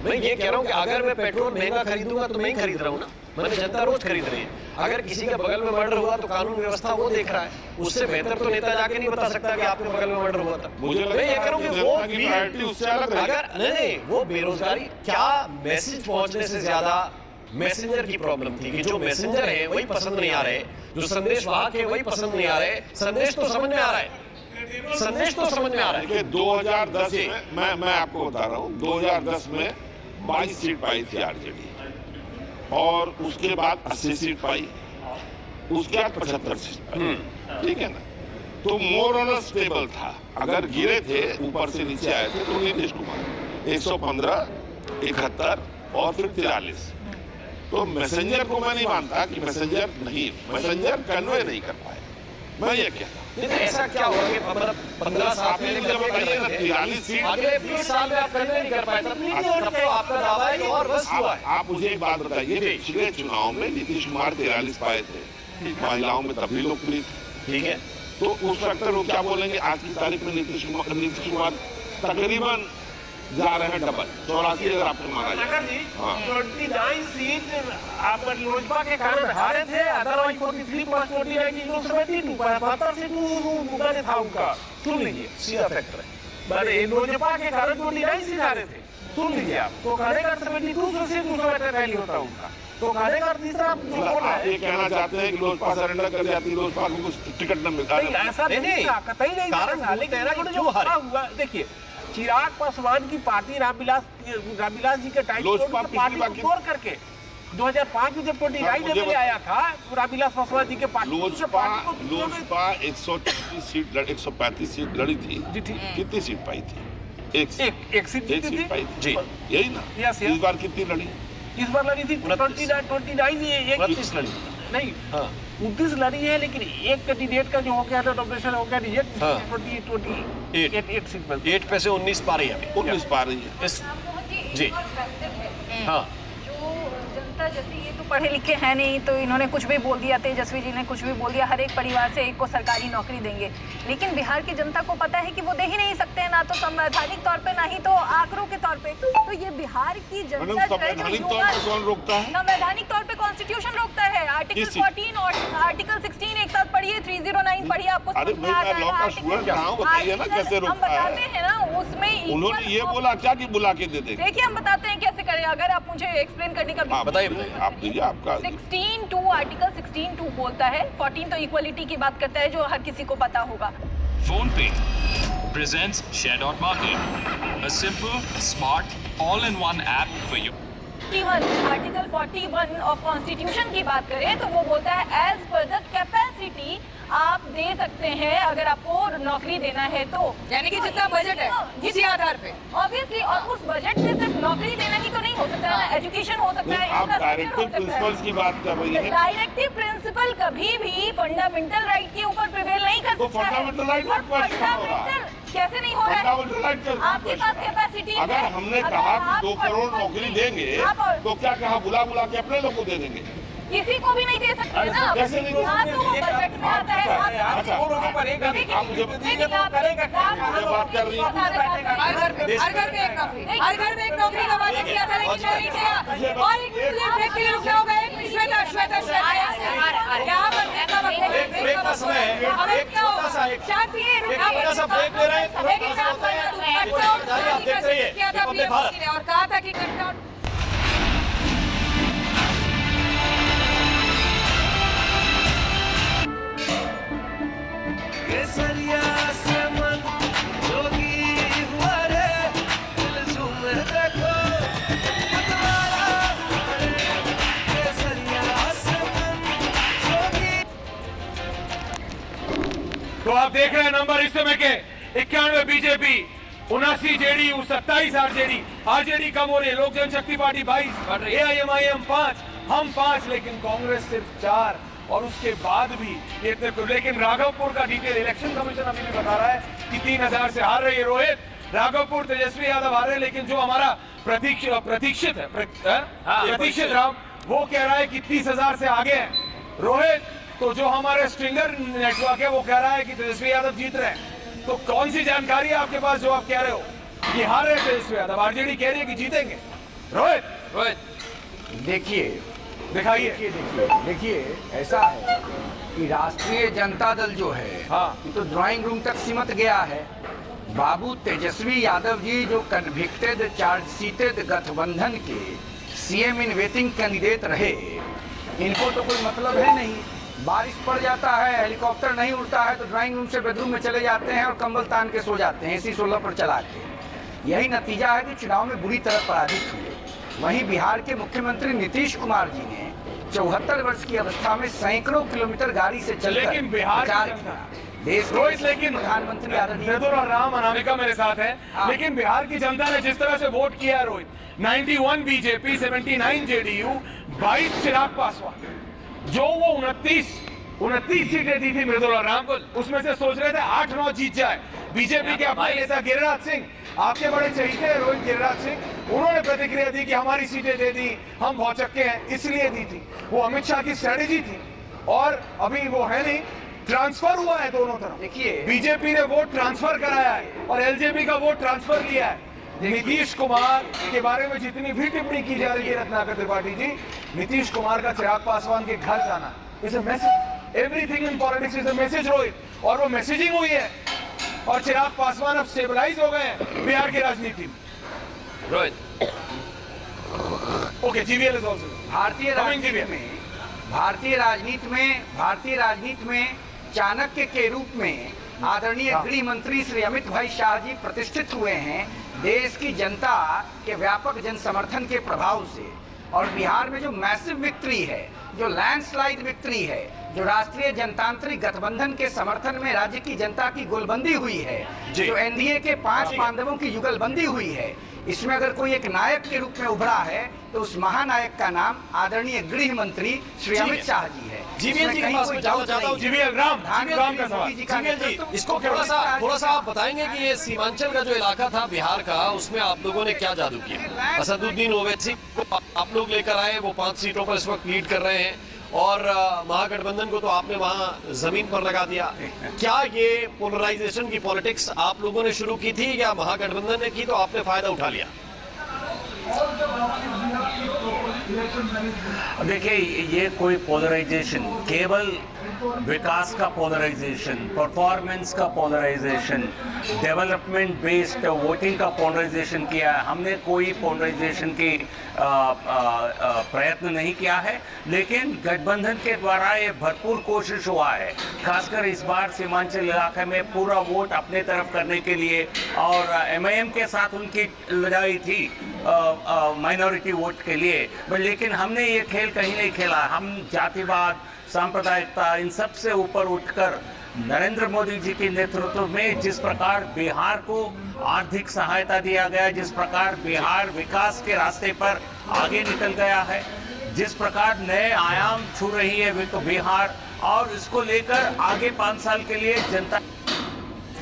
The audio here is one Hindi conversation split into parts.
मैं ये कह रहा हूँ कि अगर मैं पेट्रोल महंगा खरीदूंगा तो मैं ही खरीद रहा हूँ ना, मैंने जनता रोज खरीद रही है। अगर किसी के बगल में मर्डर हुआ तो कानून व्यवस्था वो देख रहा है, उससे बेहतर तो नेता जाके नहीं बता सकता कि आपके बगल में मर्डर हुआ था। मैं ये कह रहा हूँ कि वो अगर नहीं, वो बेरोजगारी क्या मैसेज पहुंचने से ज्यादा मैसेंजर की प्रॉब्लम थी कि जो मैसेंजर है वही पसंद नहीं आ रहे, जो संदेश वाहक है वही पसंद नहीं आ रहे। संदेश तो समझ में आ रहा है, संदेश तो समझ में आ रहा है। 2010 में मैं आपको बता रहा हूँ, 2010 में 22 सीट पाई थी आरजेडी, और उसके बाद 80 सीट पाई, उसके बाद 75 सीट पाई, ठीक है ना। तो मोर ऑन स्टेबल था। अगर गिरे थे ऊपर से नीचे आए थे तो नीतीश कुमार 115, 71 और फिर 43। तो मैसेंजर को मैं नहीं मानता कि मैसेंजर कन्वे नहीं कर पाए। मैं ये कहता नहीं, ऐसा क्या हुआ कि 15 साल में जब बताइए ना 43 सीट अगले 20 साल में आप कन्वे नहीं कर पाए, तब तो आपका दावा है कि और बस हुआ है। आप मुझे एक बात बताइए, पिछले चुनाव में नीतीश कुमार 43 पाए थे, महिलाओं में तब भी लोकप्रिय थे, ठीक है। तो उस फैक्टर को क्या बोलेंगे? आज की तारीख में नीतीश कुमार तकरीबन जा रहे हैं डबल, 84 अगर आपको माना जाए। 29 सीट आप लोजपा के कारण हारे थे, अदरवाइज 43 प्लस 49 की लोकसभा सीट 72 सीट मुकाने था उनका। सुन लीजिए, सीधा फैक्टर है, लोजपा के कारण 29 सीट हारे थे। सुन लीजिए आप, तो कहने का 72 से दूसरा रैली होता उनका, तो कहने का तीसरा आप ये कहना चाहते हैं कि लोजपा सरेंडर कर जाती, लोजपा को टिकट न मिलता? ऐसा नहीं, कारण लेकिन जो हुआ, देखिए चिराग पासवान की पार्टी रामविलास जी के टाइम पार्टी को तोड़ करके 2005 में जब 29 एमएलए आया था, रामविलास पासवान जी के पार्टी लोजपा 135 सीट लड़ी थी, कितनी सीट पाई थी? एक सीट पाई थी, यही ना। इस बार कितनी लड़ी? इस बार लड़ी थी 29 लड़ी नहीं, 29 लड़ी है, लेकिन एक कैंडिडेट का जो हो गया था नॉमिनेशन हो गया रिजेक्ट, 28 सीट पर 8 पे से 19 पा रही है, 19 पा रही है। जी हाँ, जनता जैसे ये तो पढ़े लिखे हैं नहीं, तो इन्होंने कुछ भी बोल दिया, तेजस्वी जी ने कुछ भी बोल दिया, हर एक परिवार से एक को सरकारी नौकरी देंगे। लेकिन बिहार की जनता को पता है कि वो दे ही नहीं सकते, ना तो संवैधानिक तौर पे, ना ही तो आंकड़ों के तौर पे। तो ये बिहार की जनता संवैधानिक तौर पे कौन रोकता है? संवैधानिक तौर पे कॉन्स्टिट्यूशन रोकता है। आर्टिकल 14 और आर्टिकल 16 एक साथ पढ़िए, 309 पढ़िए, आपको बताइए ना कैसे रोकता है। हम बताते हैं ना, उसमें उन्होंने ये बोला क्या कि बुला के दे देंगे? देखिए हम बताते हैं कैसे करें, अगर आप मुझे एक्सप्लेन करने का बताइए आप दीजिए। आपका 16(2) आर्टिकल 16(2) बोलता है, 14 तो इक्वलिटी की बात करता है, जो हर किसी को पता होगा। PhonePe presents Share.Market, a simple, smart, all-in-one app for you. Article 41 of constitution की बात करें तो वो बोलता है एज पर द कैपेसिटी आप दे सकते हैं अगर आपको नौकरी देना है तो, यानी कि जितना बजट है उसी आधार पे ऑब्वियसली। और उस बजट में सिर्फ नौकरी देना ही तो नहीं हो सकता है, एजुकेशन हो सकता है, आप डायरेक्टिव प्रिंसिपल्स की बात कर रही हैं। डायरेक्टिव प्रिंसिपल कभी भी फंडामेंटल राइट के ऊपर प्रिवेल नहीं कर तो सकता है। फंडामेंटल राइट कैसे नहीं हो रहा है? आपके पास कैपेसिटी है। अगर हमने कहा कि 2 करोड़ नौकरी देंगे तो क्या कहा बुला के अपने लोग को दे देंगे? किसी को भी नहीं दे सकते ना। कैसे नहीं दे सकते? तो वो बजट में आता है। आप मुझे बात कर रही हैं। हर घर में एक नौकरी, हर घर में एक नौकरी का वादा किया था, लेकिन नहीं किया। और एक ब्रेक के लिए रुक जाओ गए, श्वेता यहाँ पर ऐसा ब्रेक का समय है, एक छोटा सा एक छोटा सा ब्रेक ले रहे हैं, आप देख रही है और कहा था कि कट तो आप देख रहे हैं नंबर इस समय के 91 बीजेपी, 79 जेडी, 27 आरजेडी कम हो रही है, लोक जनशक्ति पार्टी 22, एआईएमआईएम 5, हम 5, लेकिन कांग्रेस सिर्फ 4। और उसके बाद भी ये, लेकिन राघवपुर का डिटेल इलेक्शन कमीशन अभी भी बता रहा है कि 3000 से हार रही है रोहित, राघवपुर तेजस्वी यादव हार रहे हैं, लेकिन जो हमारा प्रतीक्षित राम वो कह रहा है कि 30,000 से आगे है रोहित। तो जो हमारे स्ट्रिंगर नेटवर्क है वो कह रहा है कि तेजस्वी यादव जीत रहे हैं। तो कौन सी जानकारी है आपके पास जो आप कह रहे हो कि हार रहे तेजस्वी यादव? आरजेडी कह रही है कि जीतेंगे। रोहित देखिए दिखाइए। देखिए ऐसा है कि राष्ट्रीय जनता दल जो है हाँ। ये तो ड्राइंग रूम तक सीमित गया है। बाबू तेजस्वी यादव जी जो कन्विक्टेड चार्जशीटेड गठबंधन के सीएम इन वेटिंग कैंडिडेट रहे, इनको तो कोई मतलब है नहीं। बारिश पड़ जाता है, हेलीकॉप्टर नहीं उड़ता है तो ड्राइंग रूम से बेडरूम में चले जाते हैं और कंबल तान के सो जाते हैं AC 16 पर चला के। यही नतीजा है कि चुनाव में बुरी तरह पराजित हुए। वहीं बिहार के मुख्यमंत्री नीतीश कुमार जी ने 74 वर्ष की अवस्था में सैकड़ों किलोमीटर गाड़ी से चलकर लेकिन बिहार की प्रचार जनता- किया। देश रोहित के लेकिन प्रधानमंत्री आदरणीय मृदुल और राम अनामिका मेरे साथ है, हाँ। लेकिन बिहार की जनता ने जिस तरह से वोट किया है रोहित, 91 बीजेपी, 79 जेडीयू, 22 चिराग पासवान, जो वो 29 सीटें दी थी मृदुल और राम को, उसमें से सोच रहे थे 8-9 जीत जाए। बीजेपी के अपने नेता गिरिराज सिंह, आपके बड़े चहीते हैं रोहित गिरिराज सिंह, उन्होंने प्रतिक्रिया दी कि हमारी सीटें दे दी, हम भौचक्के हैं इसलिए दी थी। वो अमित शाह की स्ट्रेटेजी थी और अभी वो है नहीं, ट्रांसफर हुआ है दोनों तरफ। देखिए बीजेपी ने वोट ट्रांसफर कराया है और एलजेपी का वोट ट्रांसफर लिया है। नीतीश कुमार के बारे में जितनी भी टिप्पणी की जा रही है रत्नाकर त्रिपाठी जी, नीतीश कुमार का चिराग पासवान के घर जाना is a message. Everything in politics is a message Rohit, और वो मैसेजिंग हुई है और चिराग पासवान अब स्टेबलाइज हो गए हैं बिहार की राजनीति में। Rohit okay, GVL is also भारतीय राजनीति में चाणक्य के रूप में आदरणीय गृह मंत्री श्री अमित भाई शाह जी प्रतिष्ठित हुए हैं देश की जनता के व्यापक जन समर्थन के प्रभाव से। और बिहार में जो मैसिव विक्ट्री है, जो लैंडस्लाइड विक्ट्री है, जो राष्ट्रीय जनतांत्रिक गठबंधन के समर्थन में राज्य की जनता की गोलबंदी हुई है, जो एनडीए के 5 पांडवों की युगलबंदी हुई है, इसमें अगर कोई एक नायक के रूप में उभरा है तो उस महानायक का नाम आदरणीय गृह मंत्री श्री अमित शाह जी है। जीवीएल जी के पास मैं जाना चाहता हूँ। जीवीएल राम का सवाल। जीवीएल जी, इसको थोड़ा सा आप बताएंगे कि ये सीमांचल का जो इलाका था बिहार का, उसमें आप लोगों ने क्या जादू किया? असदुद्दीन ओवैसी को आप लोग लेकर आए, वो 5 सीटों पर इस वक्त लीड कर रहे हैं और महागठबंधन को तो आपने वहां जमीन पर लगा दिया। क्या ये पोलराइजेशन की पॉलिटिक्स आप लोगों ने शुरू की थी या महागठबंधन ने की तो आपने फायदा उठा लिया? देखिए, ये कोई पोलराइजेशन, केवल विकास का पोलराइजेशन, परफॉर्मेंस का पोलराइजेशन, डेवलपमेंट बेस्ड वोटिंग का पोलराइजेशन किया है। हमने कोई पोलराइजेशन की प्रयत्न नहीं किया है, लेकिन गठबंधन के द्वारा ये भरपूर कोशिश हुआ है, खासकर इस बार सीमांचल इलाके में पूरा वोट अपने तरफ करने के लिए। और एमआईएम के साथ उनकी लड़ाई थी माइनॉरिटी वोट के लिए, लेकिन हमने ये खेल कहीं नहीं खेला। हम जातिवाद, सांप्रदायिकता, इन सब से ऊपर उठकर नरेंद्र मोदी जी के नेतृत्व में जिस प्रकार बिहार को आर्थिक सहायता दिया गया, जिस प्रकार बिहार विकास के रास्ते पर आगे निकल गया है, जिस प्रकार नए आयाम छू रही है बिहार, और इसको लेकर आगे 5 साल के लिए जनता।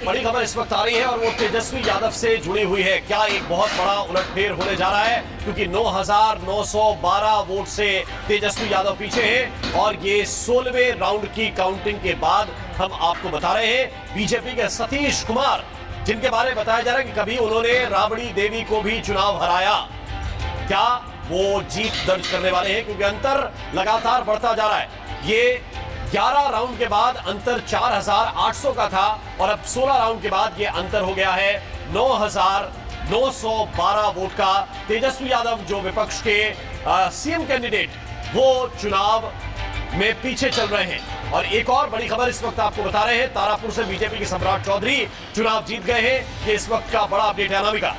बड़ी खबर इस वक्त आ रही है और वो तेजस्वी यादव से जुड़ी हुई है। क्या एक बहुत बड़ा उलटफेर होने जा रहा है, क्योंकि 9,912 वोट से तेजस्वी यादव पीछे हैं और ये 16वें राउंड की काउंटिंग के बाद हम आपको बता रहे हैं बीजेपी के सतीश कुमार, जिनके बारे में बताया जा रहा है कि कभी उन्होंने राबड़ी देवी को भी चुनाव हराया, क्या वो जीत दर्ज करने वाले हैं? क्योंकि अंतर लगातार बढ़ता जा रहा है। ये 11 राउंड के बाद अंतर 4,800 का था और अब 16 राउंड के बाद ये अंतर हो गया है 9,912 वोट का। तेजस्वी यादव जो विपक्ष के सीएम कैंडिडेट, वो चुनाव में पीछे चल रहे हैं। और एक और बड़ी खबर इस वक्त आपको बता रहे हैं, तारापुर से बीजेपी के सम्राट चौधरी चुनाव जीत गए हैं। ये इस वक्त का बड़ा अपडेट है। अनामिका,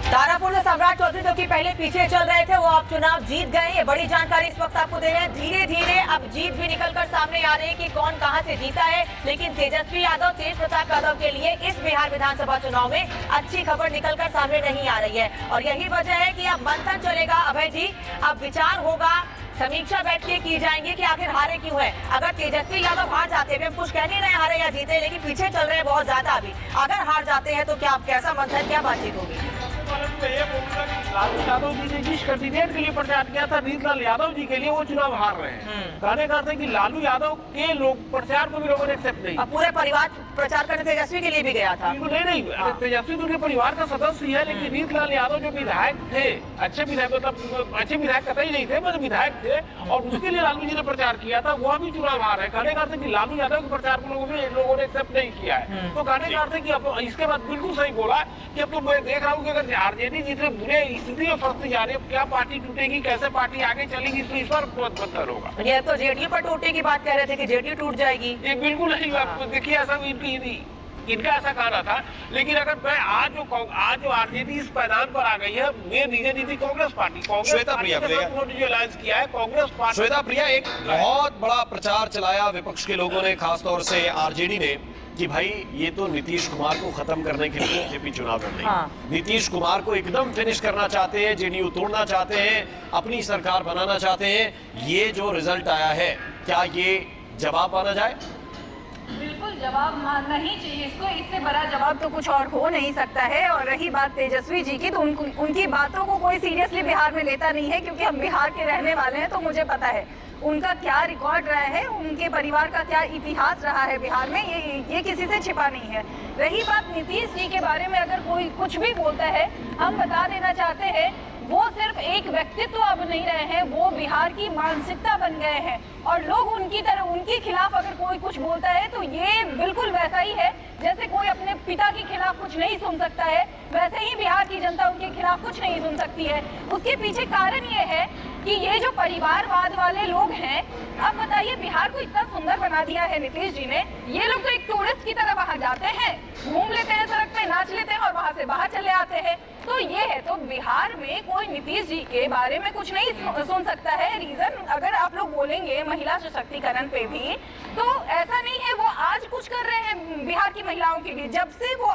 तारापुर से सम्राट चौधरी जो कि पहले पीछे चल रहे थे, वो अब चुनाव जीत गए। ये बड़ी जानकारी इस वक्त आपको दे रहे हैं। धीरे धीरे अब जीत भी निकलकर सामने आ रही है कि कौन कहां से जीता है, लेकिन तेजस्वी यादव, तेज प्रताप यादव के लिए इस बिहार विधानसभा चुनाव में अच्छी खबर निकलकर सामने नहीं आ रही है। और यही वजह है कि अब मंथन चलेगा अभय जी, अब विचार होगा, समीक्षा बैठकें की जाएंगी कि आखिर हारे क्यों है। अगर तेजस्वी यादव हार जाते हैं, हम कुछ कह नहीं रहे हारे या जीते, लेकिन पीछे चल रहे हैं बहुत ज्यादा अभी, अगर हार जाते हैं तो क्या कैसा मंथन, क्या बातचीत होगी? ये बोलूंगा कि लालू यादव जी ने जिस कैंडिडेट के लिए प्रचार किया था रीतलाल यादव जी के लिए, वो चुनाव हार रहे हैं। कहने का अर्थ है कि लालू यादव के लोग प्रचार को भी लोगों ने एक्सेप्ट नहीं। अब पूरे परिवार प्रचार करने तेजस्वी के लिए भी गया था। नहीं, तेजस्वी तो उनके परिवार का सदस्य ही है, लेकिन रीतलाल यादव जो विधायक थे, अच्छे विधायक, मतलब अच्छे विधायक कतई नहीं थे, मतलब विधायक थे, और उसके लिए लालू जी ने प्रचार किया था, वह भी चुनाव हार है। कहने का अर्थ है कि लालू यादव के प्रचार को लोगों ने एक्सेप्ट नहीं किया है। तो कहने का अर्थ है कि अब इसके बाद बिल्कुल सही बोला कि अब तो मैं देख रहा हूँ कि अगर आरजेडी जितने बुरे स्थिति में फंसते जा रहे हैं, क्या पार्टी टूटेगी, कैसे पार्टी आगे चलेगी, तो इस पर बहुत बदतर होगा। ये तो जेडीयू पर टूटने की बात कह रहे थे कि जेडीयू टूट जाएगी। ये बिल्कुल नहीं, आप देखिए ऐसा इनका ऐसा कहना था। लेकिन अगर मैं आज जो आरजेडी इस मैदान पर आ गई है, मैं निजी नीति कांग्रेस पार्टी श्वेता प्रिया जो अलायंस किया है कांग्रेस पार्टी। श्वेता प्रिया, एक बहुत बड़ा प्रचार चलाया विपक्ष के लोगों ने, खासतौर से आरजेडी ने, कि भाई ये तो नीतीश कुमार को खत्म करने के लिए बीजेपी चुनाव लड़ रही है। नीतीश कुमार को एकदम फिनिश करना चाहते हैं, जेडीयू तोड़ना चाहते हैं, अपनी सरकार बनाना चाहते हैं। ये जो रिजल्ट आया है, क्या ये जवाब माना जाए? बिल्कुल जवाब मानना ही चाहिए इसको, इससे बड़ा जवाब तो कुछ और हो नहीं सकता है। और रही बात तेजस्वी जी की, तो उनकी बातों को कोई सीरियसली बिहार में लेता नहीं है, क्योंकि हम बिहार के रहने वाले हैं, तो मुझे पता है उनका क्या रिकॉर्ड रहा है, उनके परिवार का क्या इतिहास रहा है बिहार में, ये किसी से छिपा नहीं है। रही बात नीतीश जी के बारे में, अगर कोई कुछ भी बोलता है, हम बता देना चाहते हैं वो सिर्फ एक व्यक्तित्व अब नहीं रहे हैं, वो बिहार की मानसिकता बन गए हैं। और लोग उनके खिलाफ अगर कोई कुछ बोलता है तो ये बिल्कुल वैसा ही है जैसे कोई अपने पिता के खिलाफ कुछ नहीं सुन सकता है, वैसे ही बिहार की जनता उनके खिलाफ कुछ नहीं सुन सकती है। उसके पीछे कारण ये है कि ये जो परिवारवाद वाले लोग हैं, अब बताइए बिहार को इतना सुंदर बना दिया है नीतीश जी ने, ये लोग तो एक टूरिस्ट की तरह वहां जाते हैं, घूम लेते हैं, सड़क पे नाच लेते हैं और वहां से बाहर चले आते हैं। तो ये है, तो बिहार में कोई नीतीश जी के बारे में कुछ नहीं सुन सकता है। रीजन अगर आप लोग बोलेंगे महिला सशक्तिकरण पे भी, तो ऐसा नहीं है वो आज कुछ कर रहे हैं बिहार की महिलाओं के लिए। जब से वो